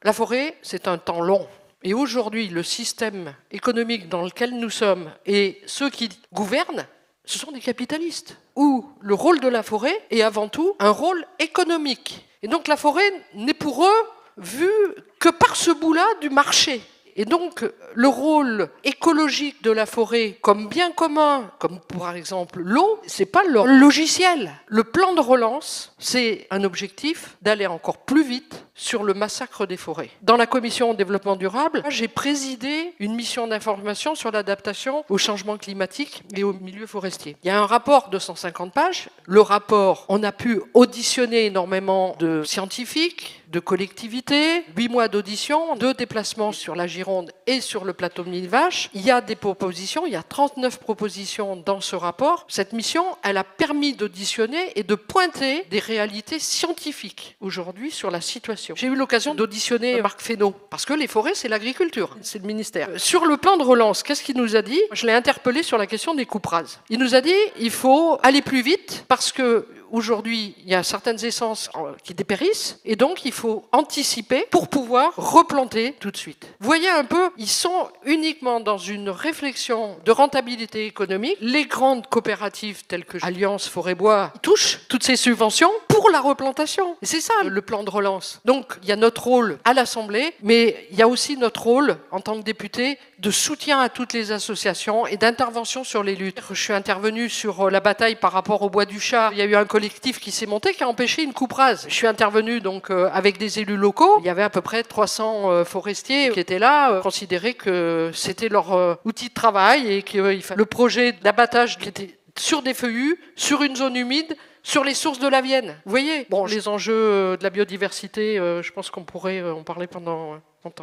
La forêt, c'est un temps long. Et aujourd'hui, le système économique dans lequel nous sommes et ceux qui gouvernent, ce sont des capitalistes, où le rôle de la forêt est avant tout un rôle économique. Et donc la forêt n'est pour eux vue que par ce bout-là du marché. Et donc, le rôle écologique de la forêt comme bien commun, comme par exemple l'eau, c'est pas leur logiciel. Le plan de relance, c'est un objectif d'aller encore plus vite sur le massacre des forêts. Dans la commission développement durable, j'ai présidé une mission d'information sur l'adaptation au changement climatique et au milieu forestier. Il y a un rapport de 150 pages. Le rapport, on a pu auditionner énormément de scientifiques, de collectivités, 8 mois d'audition, 2 déplacements sur la Gironde et sur le plateau de Millevaches. Il y a des propositions, il y a 39 propositions dans ce rapport. Cette mission, elle a permis d'auditionner et de pointer des réalités scientifiques aujourd'hui sur la situation. J'ai eu l'occasion d'auditionner Marc Fesneau, parce que les forêts, c'est l'agriculture, c'est le ministère. Sur le plan de relance, qu'est-ce qu'il nous a dit? Je l'ai interpellé sur la question des coupes rases. Il nous a dit il faut aller plus vite parce que aujourd'hui, il y a certaines essences qui dépérissent et donc il faut anticiper pour pouvoir replanter tout de suite. Vous voyez un peu, ils sont uniquement dans une réflexion de rentabilité économique. Les grandes coopératives telles que Alliance Forêt-Bois touchent toutes ces subventions pour la replantation. Et c'est ça le plan de relance. Donc il y a notre rôle à l'Assemblée, mais il y a aussi notre rôle en tant que député de soutien à toutes les associations et d'intervention sur les luttes. Je suis intervenu sur la bataille par rapport au bois du Chat. Il y a eu un collectif qui s'est monté qui a empêché une coupe rase. Je suis intervenu donc avec des élus locaux. Il y avait à peu près 300 forestiers qui étaient là, considéraient que c'était leur outil de travail et que le projet d'abattage qui était sur des feuillus, sur une zone humide, sur les sources de la Vienne. Vous voyez, bon, les enjeux de la biodiversité, je pense qu'on pourrait en parler pendant longtemps.